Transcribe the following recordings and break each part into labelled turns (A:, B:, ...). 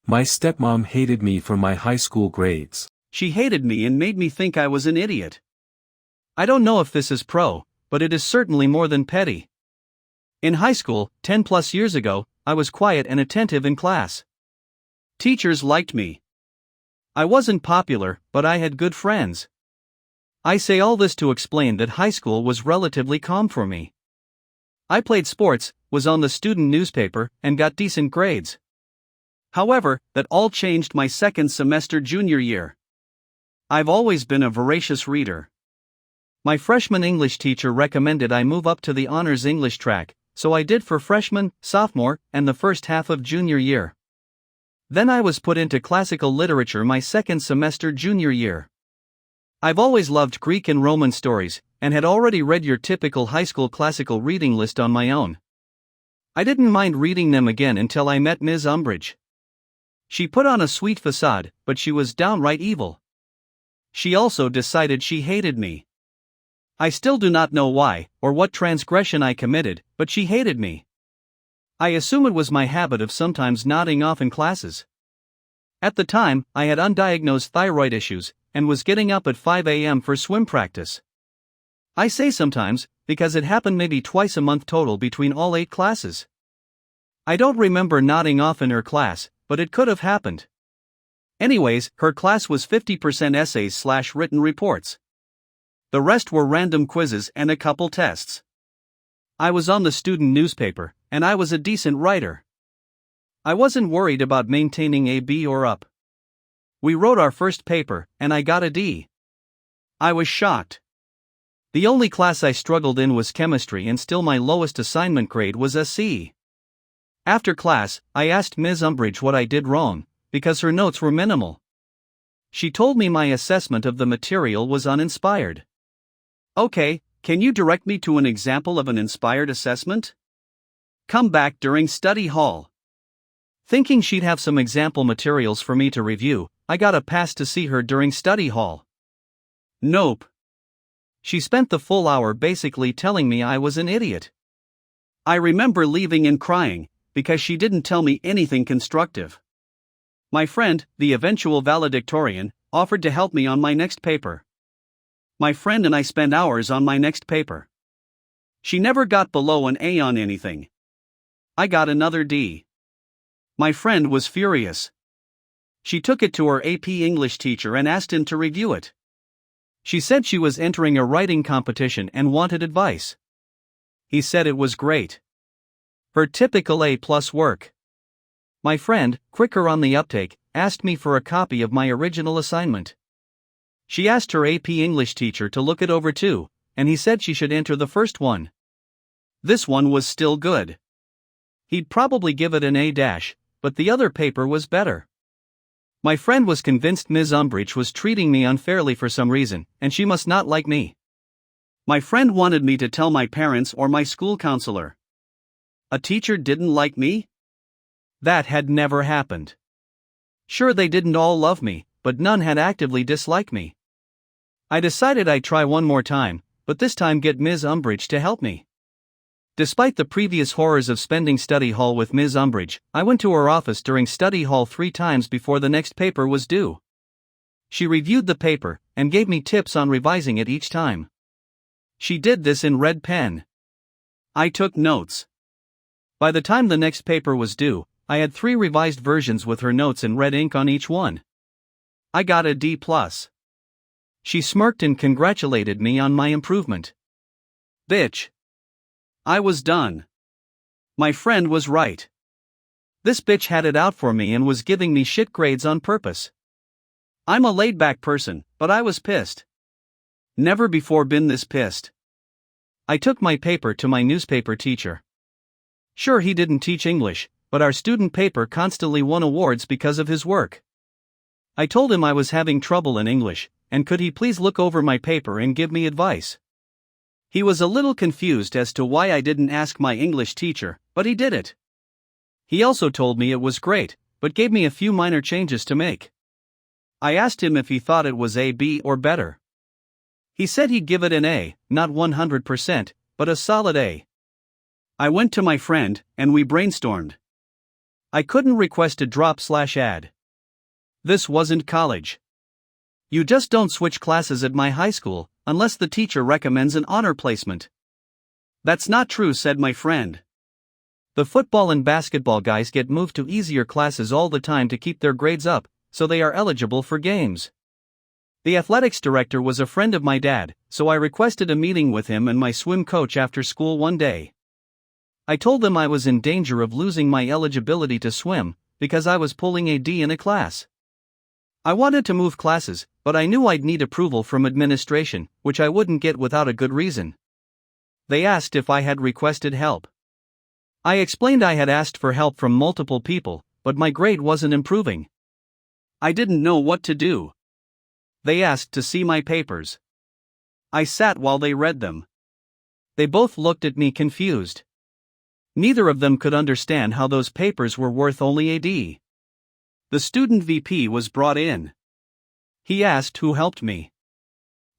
A: My stepmom hated me for my high school grades.
B: She hated me and made me think I was an idiot. I don't know if this is pro, but it is certainly more than petty. In high school, 10 plus years ago, I was quiet and attentive in class. Teachers liked me. I wasn't popular, but I had good friends. I say all this to explain that high school was relatively calm for me. I played sports, was on the student newspaper, and got decent grades. However, that all changed my second semester junior year. I've always been a voracious reader. My freshman English teacher recommended I move up to the honors English track, so I did for freshman, sophomore, and the first half of junior year. Then I was put into classical literature my second semester junior year. I've always loved Greek and Roman stories, and had already read your typical high school classical reading list on my own. I didn't mind reading them again until I met Ms. Umbridge. She put on a sweet facade, but she was downright evil. She also decided she hated me. I still do not know why, or what transgression I committed, but she hated me. I assume it was my habit of sometimes nodding off in classes. At the time, I had undiagnosed thyroid issues, and was getting up at 5 a.m. for swim practice. I say sometimes, because it happened maybe twice a month total between all 8 classes. I don't remember nodding off in her class, but it could have happened. Anyways, her class was 50% essays/written reports. The rest were random quizzes and a couple tests. I was on the student newspaper, and I was a decent writer. I wasn't worried about maintaining a B or up. We wrote our first paper, and I got a D. I was shocked. The only class I struggled in was chemistry, and still my lowest assignment grade was a C. After class, I asked Ms. Umbridge what I did wrong, because her notes were minimal. She told me my assessment of the material was uninspired. Okay, can you direct me to an example of an inspired assessment? Come back during study hall. Thinking she'd have some example materials for me to review, I got a pass to see her during study hall. Nope. She spent the full hour basically telling me I was an idiot. I remember leaving and crying, because she didn't tell me anything constructive. My friend, the eventual valedictorian, offered to help me on my next paper. My friend and I spent hours on my next paper. She never got below an A on anything. I got another D. My friend was furious. She took it to her AP English teacher and asked him to review it. She said she was entering a writing competition and wanted advice. He said it was great. Her typical A+ work. My friend, quicker on the uptake, asked me for a copy of my original assignment. She asked her AP English teacher to look it over too, and he said she should enter the first one. This one was still good. He'd probably give it an A-, but the other paper was better. My friend was convinced Ms. Umbridge was treating me unfairly for some reason, and she must not like me. My friend wanted me to tell my parents or my school counselor. A teacher didn't like me? That had never happened. Sure, they didn't all love me, but none had actively disliked me. I decided I'd try one more time, but this time get Ms. Umbridge to help me. Despite the previous horrors of spending study hall with Ms. Umbridge, I went to her office during study hall 3 times before the next paper was due. She reviewed the paper, and gave me tips on revising it each time. She did this in red pen. I took notes. By the time the next paper was due, I had 3 revised versions with her notes in red ink on each one. I got a D+. She smirked and congratulated me on my improvement. Bitch. I was done. My friend was right. This bitch had it out for me and was giving me shit grades on purpose. I'm a laid-back person, but I was pissed. Never before been this pissed. I took my paper to my newspaper teacher. Sure, he didn't teach English, but our student paper constantly won awards because of his work. I told him I was having trouble in English, and could he please look over my paper and give me advice. He was a little confused as to why I didn't ask my English teacher, but he did it. He also told me it was great, but gave me a few minor changes to make. I asked him if he thought it was A, B, or better. He said he'd give it an A, not 100%, but a solid A. I went to my friend, and we brainstormed. I couldn't request a drop/add. This wasn't college. You just don't switch classes at my high school, unless the teacher recommends an honor placement. That's not true, said my friend. The football and basketball guys get moved to easier classes all the time to keep their grades up, so they are eligible for games. The athletics director was a friend of my dad, so I requested a meeting with him and my swim coach after school one day. I told them I was in danger of losing my eligibility to swim, because I was pulling a D in a class. I wanted to move classes, but I knew I'd need approval from administration, which I wouldn't get without a good reason. They asked if I had requested help. I explained I had asked for help from multiple people, but my grade wasn't improving. I didn't know what to do. They asked to see my papers. I sat while they read them. They both looked at me confused. Neither of them could understand how those papers were worth only a D. The student VP was brought in. He asked who helped me.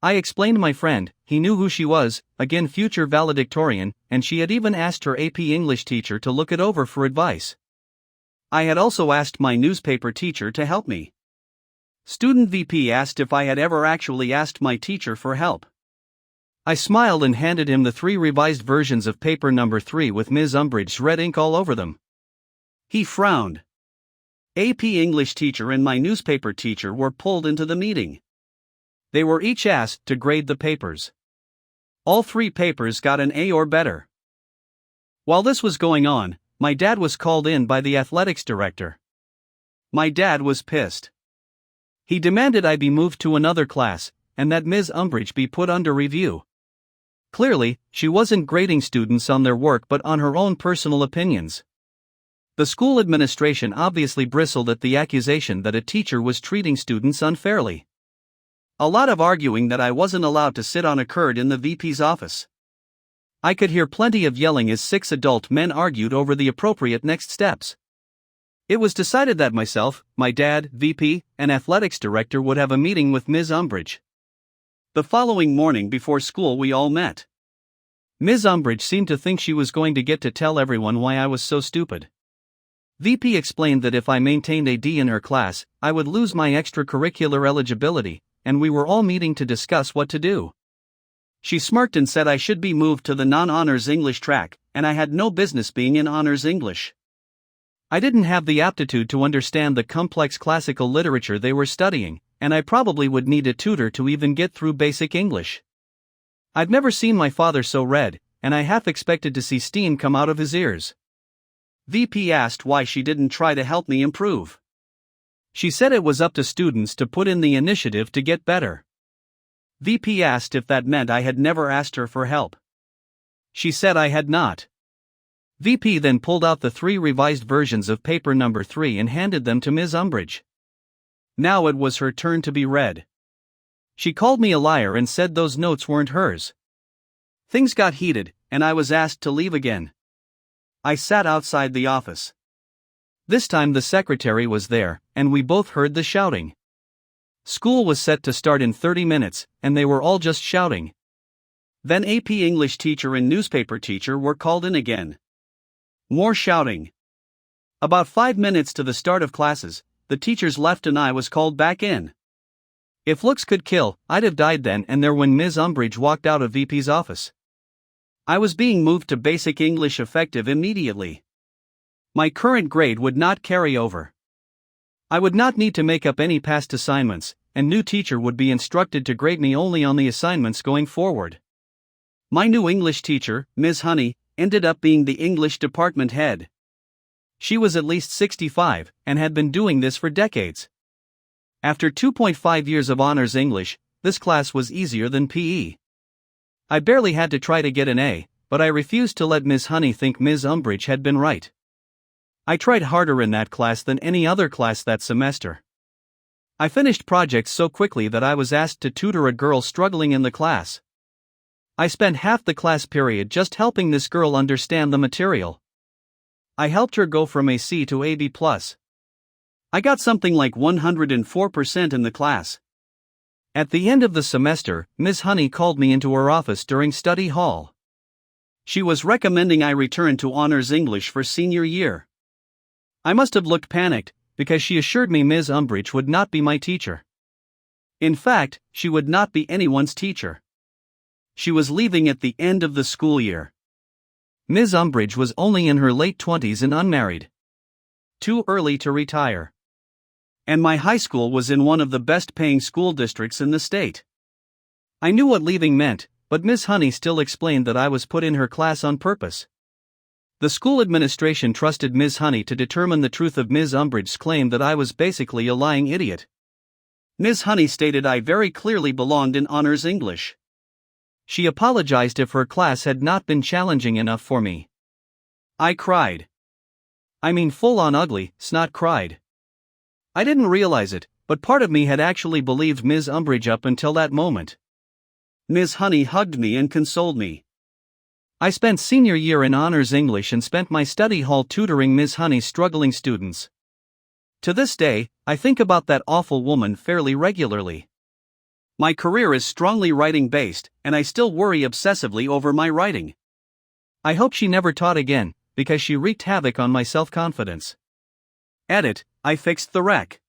B: I explained my friend. He knew who she was, again future valedictorian, and she had even asked her AP English teacher to look it over for advice. I had also asked my newspaper teacher to help me. Student VP asked if I had ever actually asked my teacher for help. I smiled and handed him the 3 revised versions of paper number 3 with Ms. Umbridge's red ink all over them. He frowned. AP English teacher and my newspaper teacher were pulled into the meeting. They were each asked to grade the papers. All 3 papers got an A or better. While this was going on, my dad was called in by the athletics director. My dad was pissed. He demanded I be moved to another class, and that Ms. Umbridge be put under review. Clearly, she wasn't grading students on their work but on her own personal opinions. The school administration obviously bristled at the accusation that a teacher was treating students unfairly. A lot of arguing that I wasn't allowed to sit on occurred in the VP's office. I could hear plenty of yelling as 6 adult men argued over the appropriate next steps. It was decided that myself, my dad, VP, and athletics director would have a meeting with Ms. Umbridge. The following morning before school we all met. Ms. Umbridge seemed to think she was going to get to tell everyone why I was so stupid. VP explained that if I maintained a D in her class, I would lose my extracurricular eligibility, and we were all meeting to discuss what to do. She smirked and said I should be moved to the non-honors English track, and I had no business being in honors English. I didn't have the aptitude to understand the complex classical literature they were studying, and I probably would need a tutor to even get through basic English. I'd never seen my father so red, and I half expected to see steam come out of his ears. VP asked why she didn't try to help me improve. She said it was up to students to put in the initiative to get better. VP asked if that meant I had never asked her for help. She said I had not. VP then pulled out the 3 revised versions of paper number 3 and handed them to Ms. Umbridge. Now it was her turn to be read. She called me a liar and said those notes weren't hers. Things got heated, and I was asked to leave again. I sat outside the office. This time the secretary was there, and we both heard the shouting. School was set to start in 30 minutes, and they were all just shouting. Then AP English teacher and newspaper teacher were called in again. More shouting. About 5 minutes to the start of classes, the teachers left and I was called back in. If looks could kill, I'd have died then and there when Ms. Umbridge walked out of VP's office. I was being moved to basic English effective immediately. My current grade would not carry over. I would not need to make up any past assignments, and new teacher would be instructed to grade me only on the assignments going forward. My new English teacher, Ms. Honey, ended up being the English department head. She was at least 65, and had been doing this for decades. After 2.5 years of honors English, this class was easier than PE. I barely had to try to get an A, but I refused to let Ms. Honey think Ms. Umbridge had been right. I tried harder in that class than any other class that semester. I finished projects so quickly that I was asked to tutor a girl struggling in the class. I spent half the class period just helping this girl understand the material. I helped her go from a C to a B+. I got something like 104% in the class. At the end of the semester, Ms. Honey called me into her office during study hall. She was recommending I return to honors English for senior year. I must have looked panicked, because she assured me Ms. Umbridge would not be my teacher. In fact, she would not be anyone's teacher. She was leaving at the end of the school year. Ms. Umbridge was only in her late 20s and unmarried. Too early to retire. And my high school was in one of the best-paying school districts in the state. I knew what leaving meant, but Miss Honey still explained that I was put in her class on purpose. The school administration trusted Ms. Honey to determine the truth of Ms. Umbridge's claim that I was basically a lying idiot. Ms. Honey stated I very clearly belonged in honors English. She apologized if her class had not been challenging enough for me. I cried. I mean full-on ugly, snot cried. I didn't realize it, but part of me had actually believed Ms. Umbridge up until that moment. Ms. Honey hugged me and consoled me. I spent senior year in honors English and spent my study hall tutoring Ms. Honey's struggling students. To this day, I think about that awful woman fairly regularly. My career is strongly writing-based, and I still worry obsessively over my writing. I hope she never taught again, because she wreaked havoc on my self-confidence. Edit, I fixed the wreck.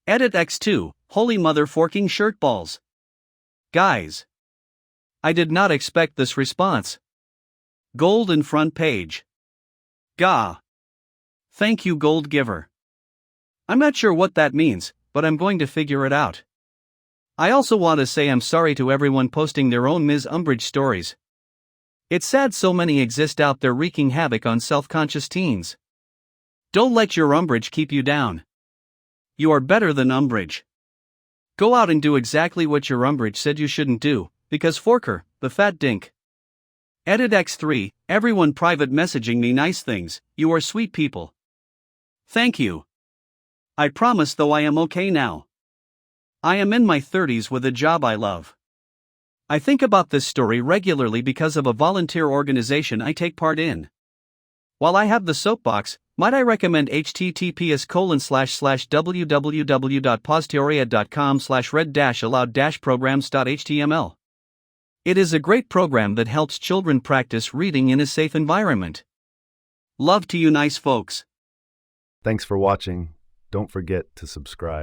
B: Edit X2, holy mother forking shirt balls. Guys. I did not expect this response. Gold in front page. Gah. Thank you, gold giver. I'm not sure what that means, but I'm going to figure it out. I also want to say I'm sorry to everyone posting their own Ms. Umbridge stories. It's sad so many exist out there wreaking havoc on self-conscious teens. Don't let your Umbridge keep you down. You are better than Umbridge. Go out and do exactly what your Umbridge said you shouldn't do, because fork her, the fat dink. Edit X3, everyone private messaging me nice things, you are sweet people. Thank you. I promise though I am okay now. I am in my 30s with a job I love. I think about this story regularly because of a volunteer organization I take part in. While I have the soapbox, might I recommend https://www.posteriad.com/red-allowed-programs.html. It is a great program that helps children practice reading in a safe environment. Love to you nice folks.
C: Thanks for watching. Don't forget to subscribe.